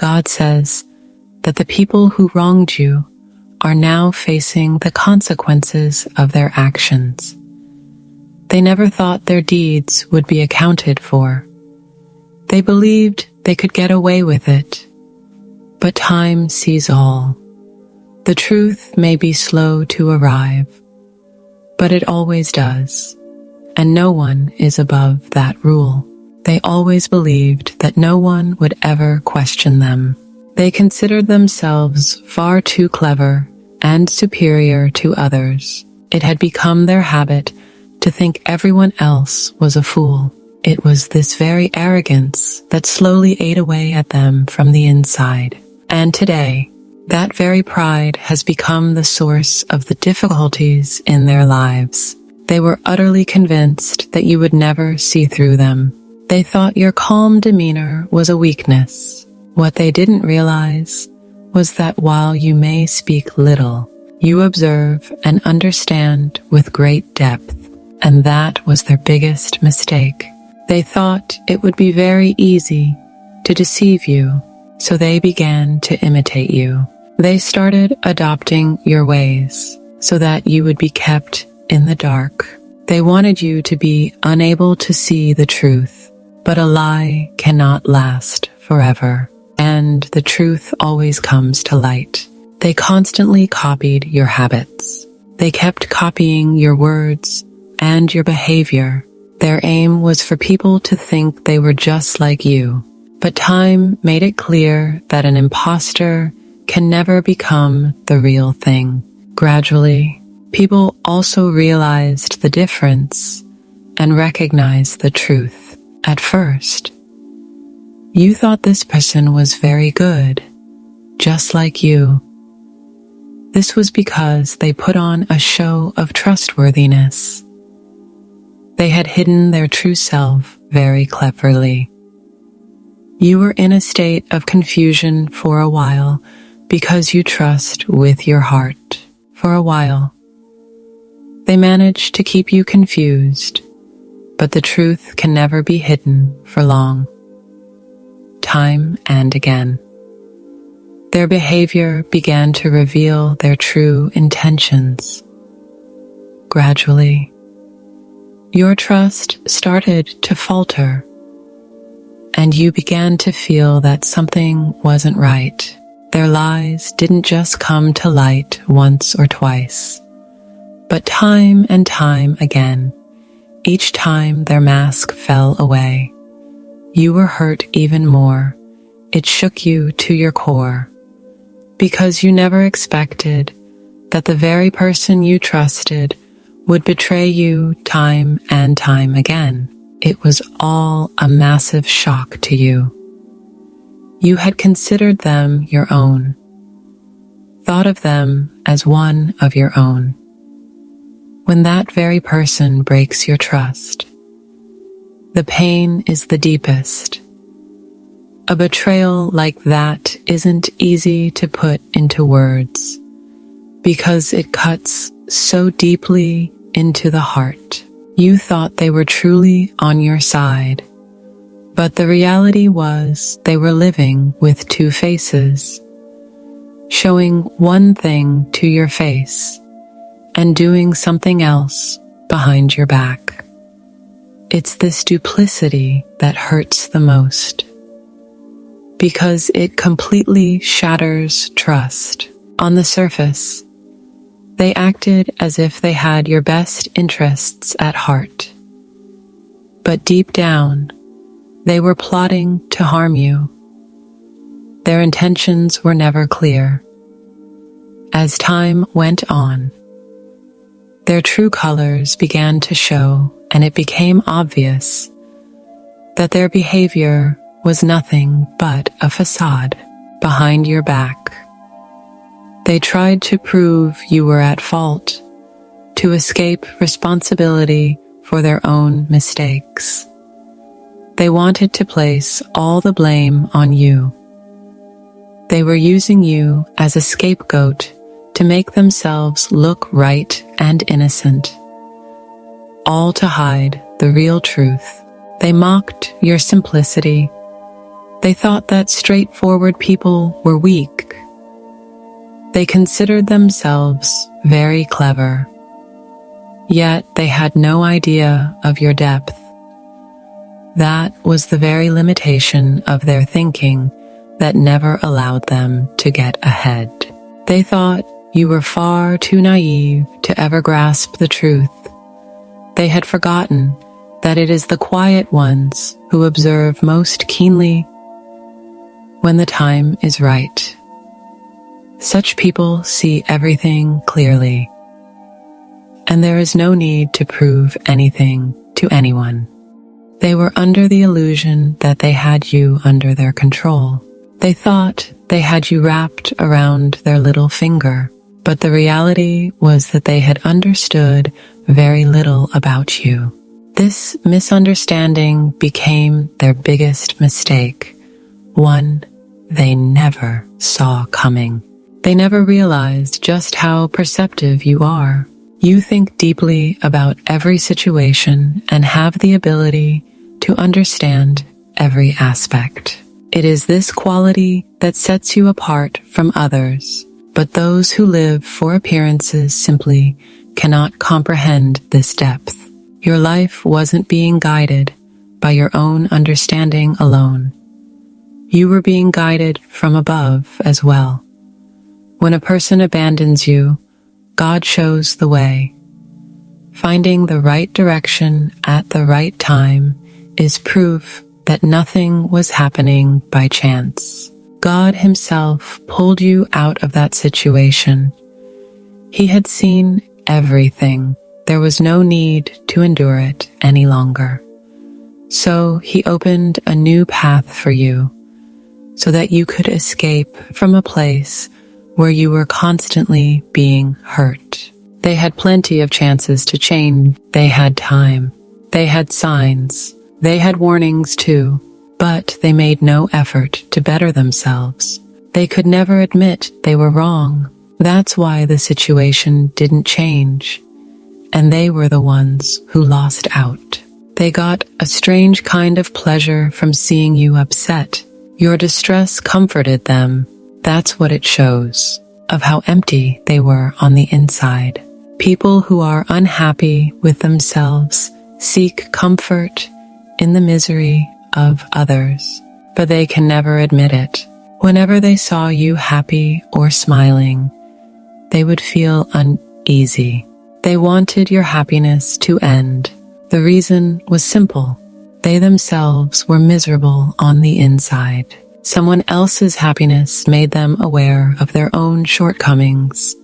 God says that the people who wronged you are now facing the consequences of their actions. They never thought their deeds would be accounted for. They believed they could get away with it. But time sees all. The truth may be slow to arrive, but it always does, and no one is above that rule. They always believed that no one would ever question them. They considered themselves far too clever and superior to others. It had become their habit to think everyone else was a fool. It was this very arrogance that slowly ate away at them from the inside. And today, that very pride has become the source of the difficulties in their lives. They were utterly convinced that you would never see through them. They thought your calm demeanor was a weakness. What they didn't realize was that while you may speak little, you observe and understand with great depth, and that was their biggest mistake. They thought it would be very easy to deceive you, so they began to imitate you. They started adopting your ways so that you would be kept in the dark. They wanted you to be unable to see the truth, but a lie cannot last forever, and the truth always comes to light. They constantly copied your habits. They kept copying your words and your behavior. Their aim was for people to think they were just like you. But time made it clear that an imposter can never become the real thing. Gradually, people also realized the difference and recognized the truth. At first, you thought this person was very good, just like you. This was because they put on a show of trustworthiness. They had hidden their true self very cleverly. You were in a state of confusion for a while because you trust with your heart. For a while, they managed to keep you confused, but the truth can never be hidden for long. Time and again, their behavior began to reveal their true intentions. Gradually, your trust started to falter, and you began to feel that something wasn't right. Their lies didn't just come to light once or twice, but time and time again. Each time their mask fell away, you were hurt even more. It shook you to your core, because you never expected that the very person you trusted would betray you time and time again. It was all a massive shock to you. You had considered them your own, thought of them as one of your own. When that very person breaks your trust, the pain is the deepest. A betrayal like that isn't easy to put into words, because it cuts so deeply into the heart. You thought they were truly on your side, but the reality was they were living with two faces, showing one thing to your face and doing something else behind your back. It's this duplicity that hurts the most, because it completely shatters trust. On the surface, they acted as if they had your best interests at heart, but deep down, they were plotting to harm you. Their intentions were never clear. As time went on, their true colors began to show, and it became obvious that their behavior was nothing but a facade behind your back. They tried to prove you were at fault, to escape responsibility for their own mistakes. They wanted to place all the blame on you. They were using you as a scapegoat to make themselves look right and innocent, all to hide the real truth. They mocked your simplicity. They thought that straightforward people were weak. They considered themselves very clever, yet they had no idea of your depth. That was the very limitation of their thinking that never allowed them to get ahead. They thought you were far too naive to ever grasp the truth. They had forgotten that it is the quiet ones who observe most keenly when the time is right. Such people see everything clearly, and there is no need to prove anything to anyone. They were under the illusion that they had you under their control. They thought they had you wrapped around their little finger, but the reality was that they had understood very little about you. This misunderstanding became their biggest mistake, one they never saw coming. They never realized just how perceptive you are. You think deeply about every situation and have the ability to understand every aspect. It is this quality that sets you apart from others, but those who live for appearances simply cannot comprehend this depth. Your life wasn't being guided by your own understanding alone. You were being guided from above as well. When a person abandons you, God shows the way. Finding the right direction at the right time is proof that nothing was happening by chance. God Himself pulled you out of that situation. He had seen everything. There was no need to endure it any longer. So He opened a new path for you so that you could escape from a place where you were constantly being hurt. They had plenty of chances to change. They had time. They had signs. They had warnings too, but they made no effort to better themselves. They could never admit they were wrong. That's why the situation didn't change, and they were the ones who lost out. They got a strange kind of pleasure from seeing you upset. Your distress comforted them. That's what it shows, of how empty they were on the inside. People who are unhappy with themselves seek comfort in the misery of others, but they can never admit it. Whenever they saw you happy or smiling, they would feel uneasy. They wanted your happiness to end. The reason was simple. They themselves were miserable on the inside. Someone else's happiness made them aware of their own shortcomings,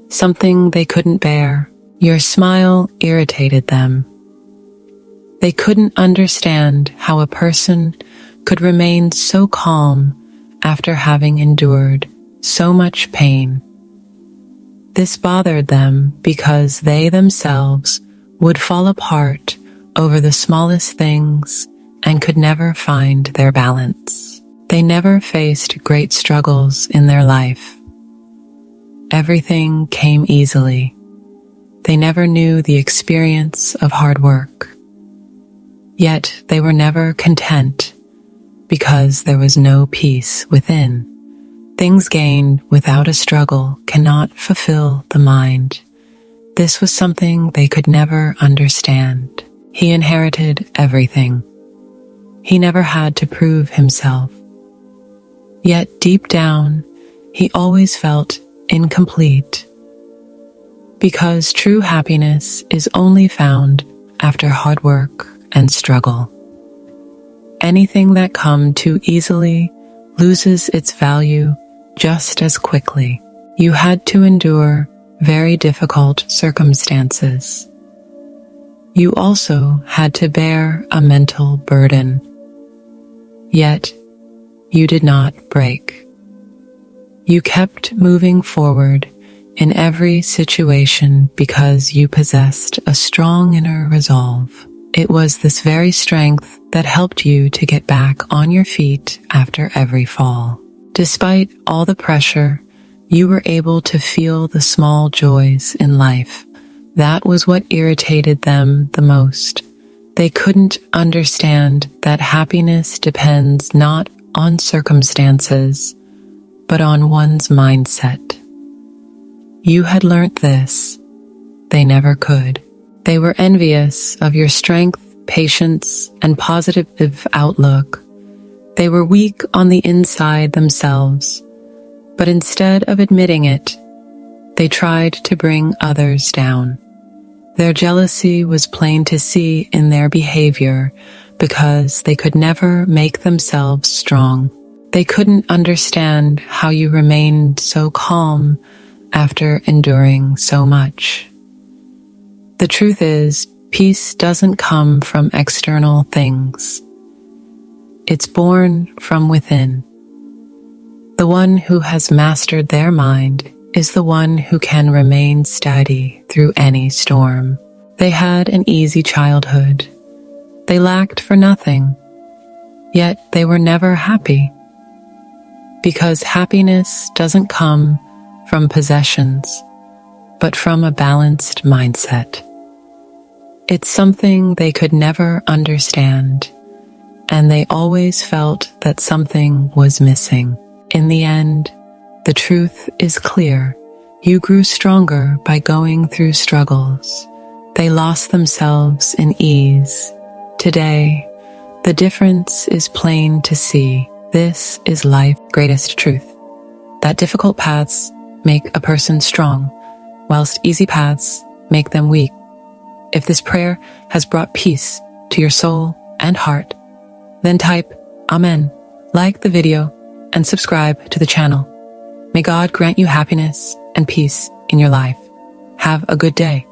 something they couldn't bear. Your smile irritated them. They couldn't understand how a person could remain so calm after having endured so much pain. This bothered them because they themselves would fall apart over the smallest things and could never find their balance. They never faced great struggles in their life. Everything came easily. They never knew the experience of hard work. Yet they were never content because there was no peace within. Things gained without a struggle cannot fulfill the mind. This was something they could never understand. He inherited everything. He never had to prove himself. Yet deep down, he always felt incomplete, because true happiness is only found after hard work and struggle. Anything that comes too easily loses its value just as quickly. You had to endure very difficult circumstances. You also had to bear a mental burden. Yet, you did not break. You kept moving forward in every situation because you possessed a strong inner resolve. It was this very strength that helped you to get back on your feet after every fall. Despite all the pressure, you were able to feel the small joys in life. That was what irritated them the most. They couldn't understand that happiness depends not on circumstances, but on one's mindset. You had learnt this. They never could. They were envious of your strength, patience, and positive outlook. They were weak on the inside themselves, but instead of admitting it, they tried to bring others down. Their jealousy was plain to see in their behavior because they could never make themselves strong. They couldn't understand how you remained so calm after enduring so much. The truth is, peace doesn't come from external things. It's born from within. The one who has mastered their mind is the one who can remain steady through any storm. They had an easy childhood. They lacked for nothing, yet they were never happy. Because happiness doesn't come from possessions, but from a balanced mindset. It's something they could never understand, and they always felt that something was missing. In the end, the truth is clear. You grew stronger by going through struggles. They lost themselves in ease. Today, the difference is plain to see. This is life's greatest truth, that difficult paths make a person strong, whilst easy paths make them weak. If this prayer has brought peace to your soul and heart, then type Amen, like the video, and subscribe to the channel. May God grant you happiness and peace in your life. Have a good day.